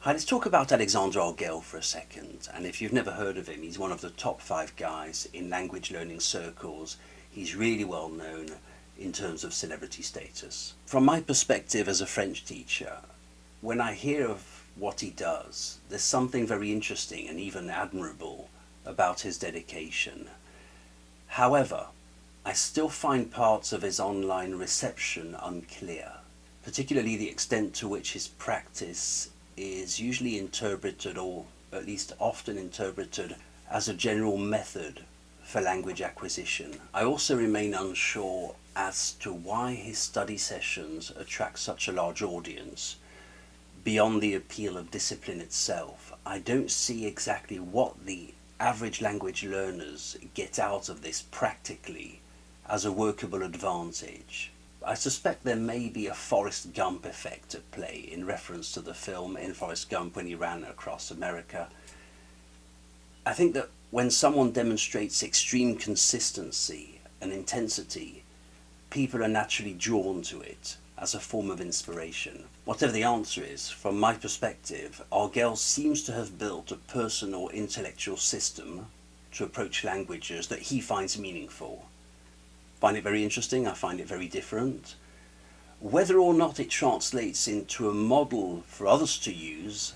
Hi, let's talk about Alexander Arguelles for a second. And if you've never heard of him, he's one of the top 5 guys in language learning circles. He's really well known in terms of celebrity status. From my perspective as a French teacher, when I hear of what he does, there's something very interesting and even admirable about his dedication. However, I still find parts of his online reception unclear, particularly the extent to which his practice is usually interpreted, or at least often interpreted, as a general method for language acquisition. I also remain unsure as to why his study sessions attract such a large audience. Beyond the appeal of discipline itself, I don't see exactly what the average language learners get out of this practically as a workable advantage. I suspect there may be a Forest Gump effect at play in reference to the film in Forest Gump when he ran across America. I think that when someone demonstrates extreme consistency and intensity, people are naturally drawn to it as a form of inspiration. Whatever the answer is, from my perspective, Arguelles seems to have built a personal intellectual system to approach languages that he finds meaningful. I find it very interesting, I find it very different. Whether or not it translates into a model for others to use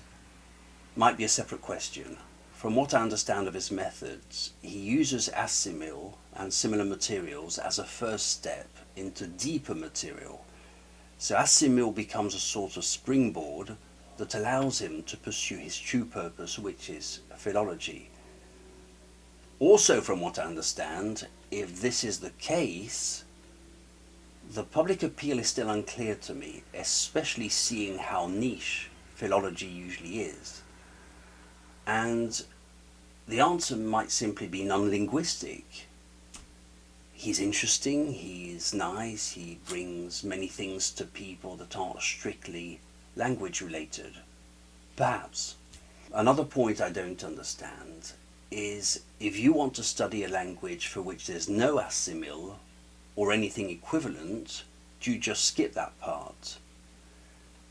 might be a separate question. From what I understand of his methods, he uses Assimil and similar materials as a first step into deeper material. So Assimil becomes a sort of springboard that allows him to pursue his true purpose, which is philology. Also, from what I understand, if this is the case, the public appeal is still unclear to me, especially seeing how niche philology usually is. And the answer might simply be non-linguistic. He's interesting, he's nice, he brings many things to people that aren't strictly language related. Perhaps. Another point I don't understand is if you want to study a language for which there's no Assimil or anything equivalent, do you just skip that part?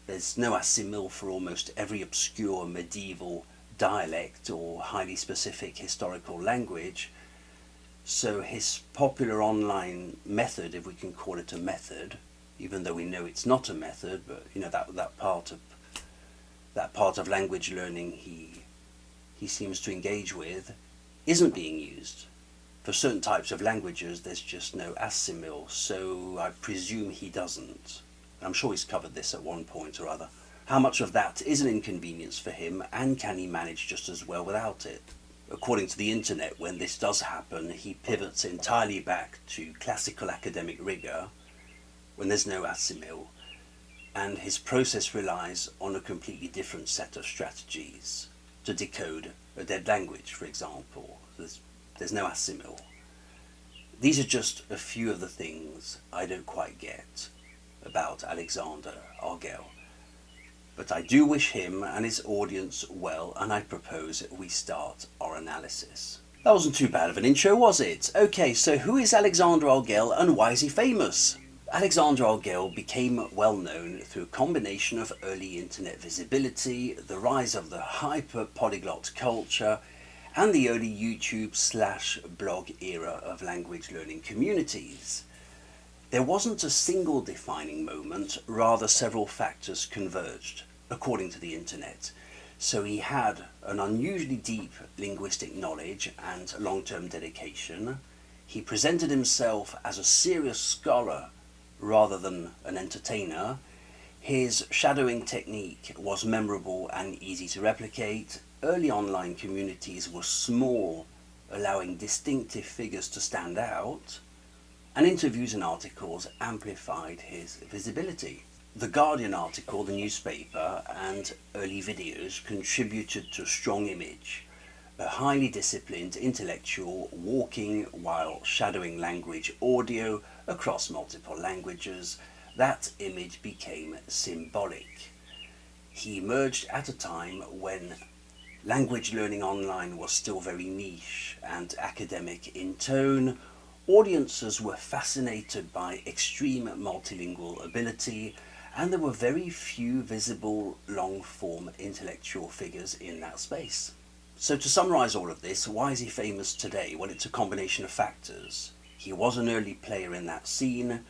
There's no Assimil for almost every obscure medieval dialect or highly specific historical language, so his popular online method, if we can call it a method, even though we know it's not a method, but you know that part of language learning he seems to engage with, isn't being used. For certain types of languages, there's just no Assimil, so I presume he doesn't. I'm sure he's covered this at one point or other. How much of that is an inconvenience for him, and can he manage just as well without it? According to the internet, when this does happen, he pivots entirely back to classical academic rigor, when there's no Assimil, and his process relies on a completely different set of strategies to decode a dead language, for example. There's no Assimil. These are just a few of the things I don't quite get about Alexander Arguelles. But I do wish him and his audience well, and I propose we start our analysis. That wasn't too bad of an intro, was it? Okay, so who is Alexander Arguelles and why is he famous? Alexander Arguelles became well known through a combination of early internet visibility, the rise of the hyper-polyglot culture, and the early YouTube/blog era of language learning communities. There wasn't a single defining moment, rather several factors converged, according to the internet. So he had an unusually deep linguistic knowledge and long-term dedication. He presented himself as a serious scholar rather than an entertainer. His shadowing technique was memorable and easy to replicate. Early online communities were small, allowing distinctive figures to stand out, and interviews and articles amplified his visibility. The Guardian article, the newspaper, and early videos contributed to a strong image, a highly disciplined intellectual walking while shadowing language audio across multiple languages. That image became symbolic. He emerged at a time when language learning online was still very niche and academic in tone. Audiences were fascinated by extreme multilingual ability and there were very few visible long-form intellectual figures in that space. So to summarise all of this, why is he famous today? Well, it's a combination of factors. He was an early player in that scene,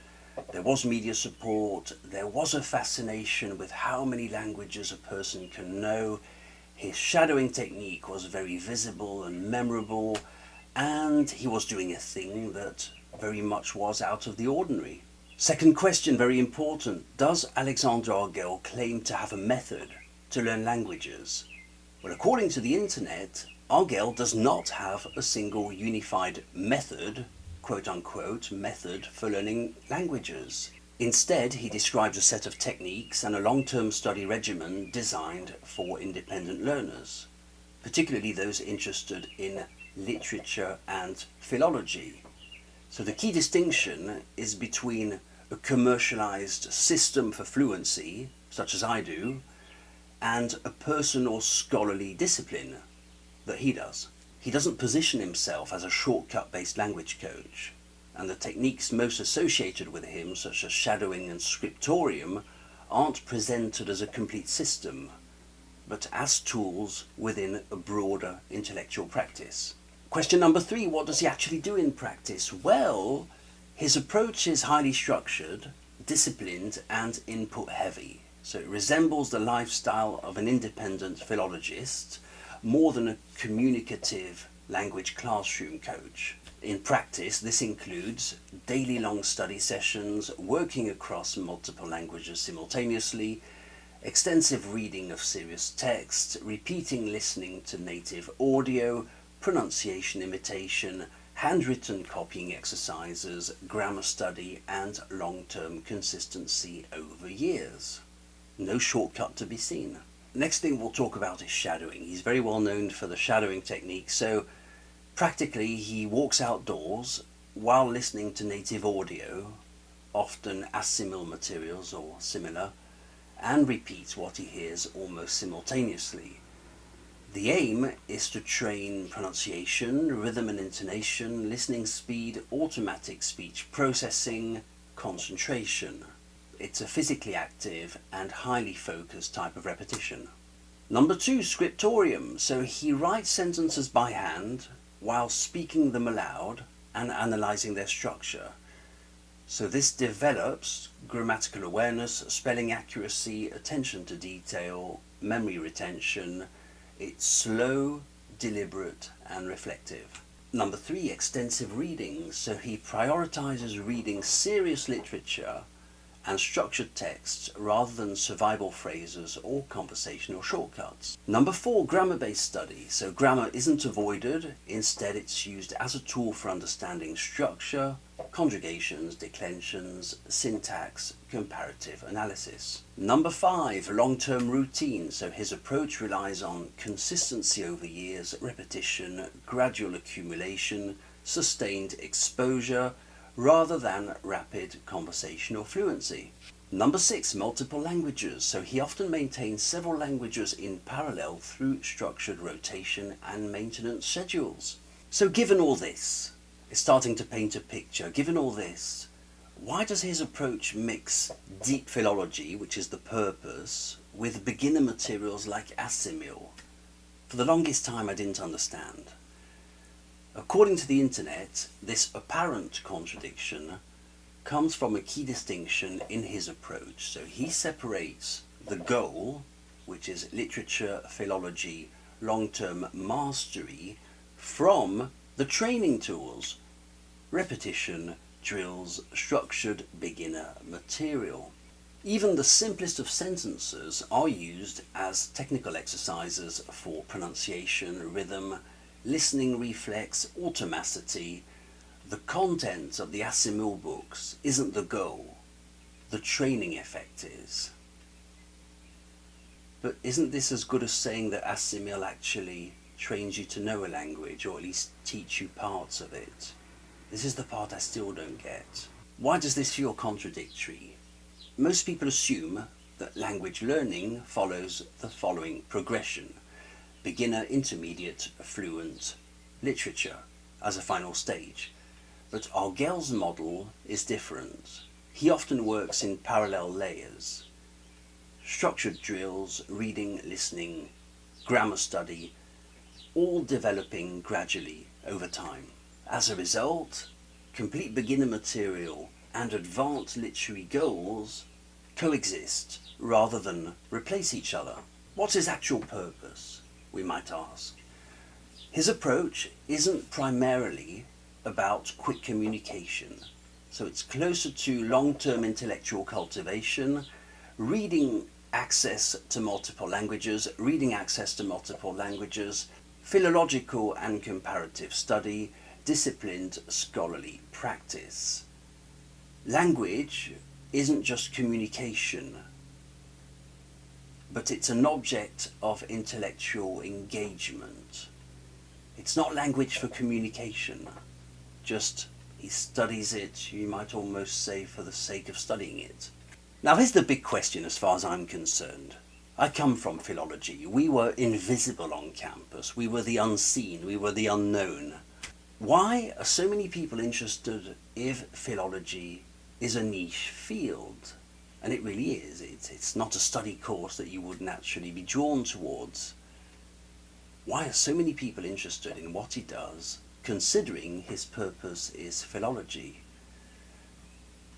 there was media support, there was a fascination with how many languages a person can know, his shadowing technique was very visible and memorable, and he was doing a thing that very much was out of the ordinary. Second question, very important. Does Alexandre Arguelles claim to have a method to learn languages? Well, according to the internet, Arguelles does not have a single unified method, quote-unquote, method for learning languages. Instead, he describes a set of techniques and a long-term study regimen designed for independent learners, particularly those interested in literature and philology. So the key distinction is between a commercialized system for fluency, such as I do, and a personal scholarly discipline that he does. He doesn't position himself as a shortcut-based language coach, and the techniques most associated with him, such as shadowing and scriptorium, aren't presented as a complete system, but as tools within a broader intellectual practice. Question number 3, what does he actually do in practice? Well, his approach is highly structured, disciplined, and input-heavy. So it resembles the lifestyle of an independent philologist more than a communicative language classroom coach. In practice, this includes daily long study sessions, working across multiple languages simultaneously, extensive reading of serious text, repeating listening to native audio, pronunciation imitation, handwritten copying exercises, grammar study, and long-term consistency over years. No shortcut to be seen. Next thing we'll talk about is shadowing. He's very well known for the shadowing technique, so practically he walks outdoors while listening to native audio, often Assimil materials or similar, and repeats what he hears almost simultaneously. The aim is to train pronunciation, rhythm and intonation, listening speed, automatic speech processing, concentration. It's a physically active and highly focused type of repetition. Number 2, scriptorium. So he writes sentences by hand while speaking them aloud and analysing their structure. So this develops grammatical awareness, spelling accuracy, attention to detail, memory retention. It's slow, deliberate and reflective. Number 3, extensive reading. So he prioritises reading serious literature and structured texts rather than survival phrases or conversational shortcuts. Number 4, grammar-based study. So grammar isn't avoided, instead it's used as a tool for understanding structure, conjugations, declensions, syntax, comparative analysis. Number 5, long-term routine. So his approach relies on consistency over years, repetition, gradual accumulation, sustained exposure, rather than rapid conversational fluency. Number 6, multiple languages. So he often maintains several languages in parallel through structured rotation and maintenance schedules. So given all this, it's starting to paint a picture. Given all this, why does his approach mix deep philology, which is the purpose, with beginner materials like Assimil? For the longest time I didn't understand. According to the internet, this apparent contradiction comes from a key distinction in his approach. So he separates the goal, which is literature, philology, long-term mastery, from the training tools, repetition, drills, structured beginner material. Even the simplest of sentences are used as technical exercises for pronunciation, rhythm, listening reflex, automaticity. The content of the Assimil books isn't the goal, the training effect is. But isn't this as good as saying that Assimil actually trains you to know a language, or at least teach you parts of it? This is the part I still don't get. Why does this feel contradictory? Most people assume that language learning follows the following progression: beginner, intermediate, fluent, literature as a final stage. But Arguelles' model is different. He often works in parallel layers. structured drills, reading, listening, grammar study, all developing gradually over time. As a result, complete beginner material and advanced literary goals coexist rather than replace each other. What's his actual purpose, we might ask? His approach isn't primarily about quick communication, so it's closer to long-term intellectual cultivation, reading access to multiple languages, philological and comparative study, disciplined scholarly practice. Language isn't just communication, but it's an object of intellectual engagement. It's not language for communication, just he studies it, you might almost say, for the sake of studying it. Now here's the big question as far as I'm concerned. I come from philology. We were invisible on campus. We were the unseen. We were the unknown. Why are so many people interested if philology is a niche field? And it really is. It's not a study course that you would naturally be drawn towards. Why are so many people interested in what he does, considering his purpose is philology?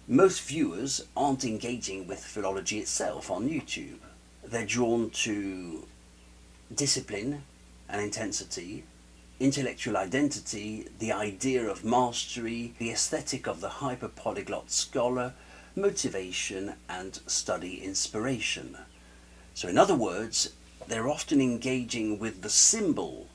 Most viewers aren't engaging with philology itself on YouTube. They're drawn to discipline and intensity, intellectual identity, the idea of mastery, the aesthetic of the hyper-polyglot scholar, motivation and study inspiration. So in other words, they're often engaging with the symbol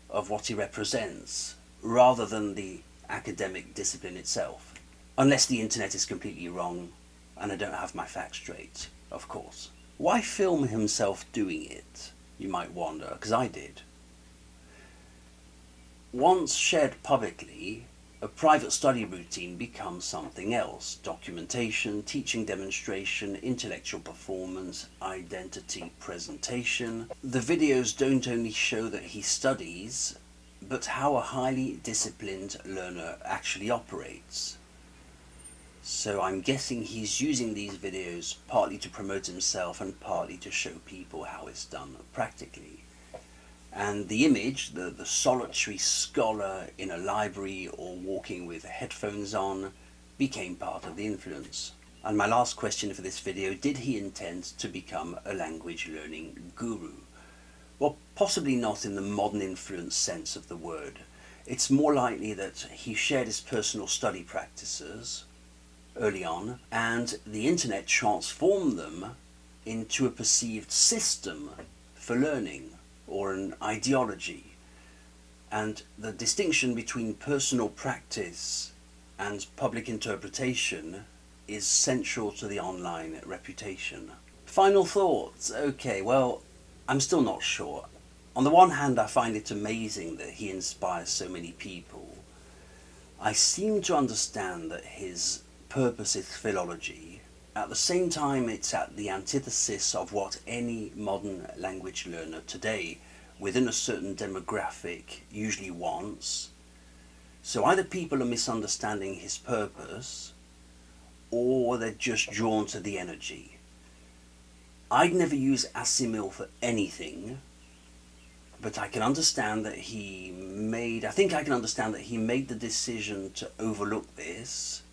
of what he represents, rather than the academic discipline itself. Unless the internet is completely wrong and I don't have my facts straight, of course. Why film himself doing it, you might wonder, because I did. Once shared publicly, a private study routine becomes something else. Documentation, teaching demonstration, intellectual performance, identity presentation. The videos don't only show that he studies, but how a highly disciplined learner actually operates. So I'm guessing he's using these videos partly to promote himself and partly to show people how it's done practically. And the image, the solitary scholar in a library or walking with headphones on, became part of the influence. And my last question for this video, did he intend to become a language learning guru? Well, possibly not in the modern influence sense of the word. It's more likely that he shared his personal study practices early on, and the internet transformed them into a perceived system for learning, or an ideology. And the distinction between personal practice and public interpretation is central to the online reputation. Final thoughts. Okay, well, I'm still not sure. On the one hand, I find it amazing that he inspires so many people. I seem to understand that his purpose is philology. At the same time, it's at the antithesis of what any modern language learner today, within a certain demographic, usually wants. So either people are misunderstanding his purpose, or they're just drawn to the energy. I'd never use Assimil for anything, but I can understand that he made the decision to overlook this,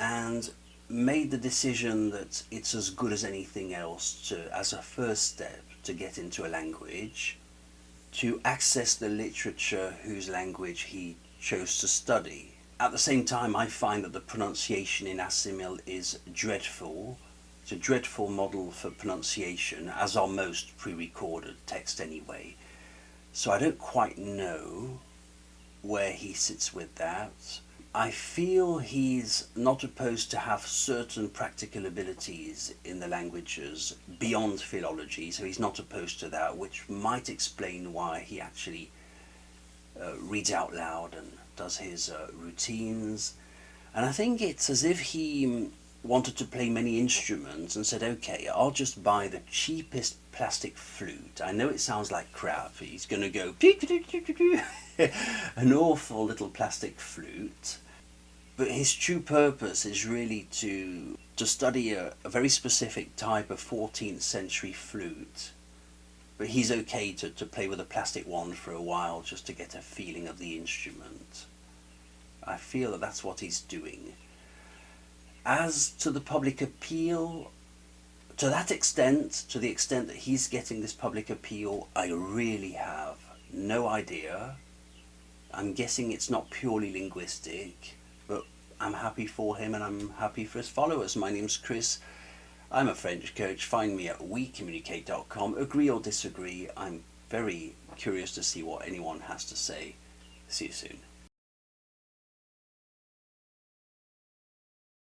and made the decision that it's as good as anything else as a first step to get into a language, to access the literature whose language he chose to study. At the same time, I find that the pronunciation in Assimil is dreadful. It's a dreadful model for pronunciation, as are most pre-recorded texts anyway. So I don't quite know where he sits with that. I feel he's not opposed to have certain practical abilities in the languages beyond philology, so he's not opposed to that, which might explain why he actually reads out loud and does his routines. And I think it's as if he wanted to play many instruments and said, okay, I'll just buy the cheapest plastic flute. I know it sounds like crap. He's going to go an awful little plastic flute, But his true purpose is really to study a very specific type of 14th century flute. But he's okay to play with a plastic wand for a while just to get a feeling of the instrument. I feel that that's what he's doing. As to the public appeal, to the extent that he's getting this public appeal, I really have no idea. I'm guessing it's not purely linguistic, but I'm happy for him and I'm happy for his followers. My name's Chris. I'm a French coach. Find me at OuiCommunicate.com. Agree or disagree, I'm very curious to see what anyone has to say. See you soon.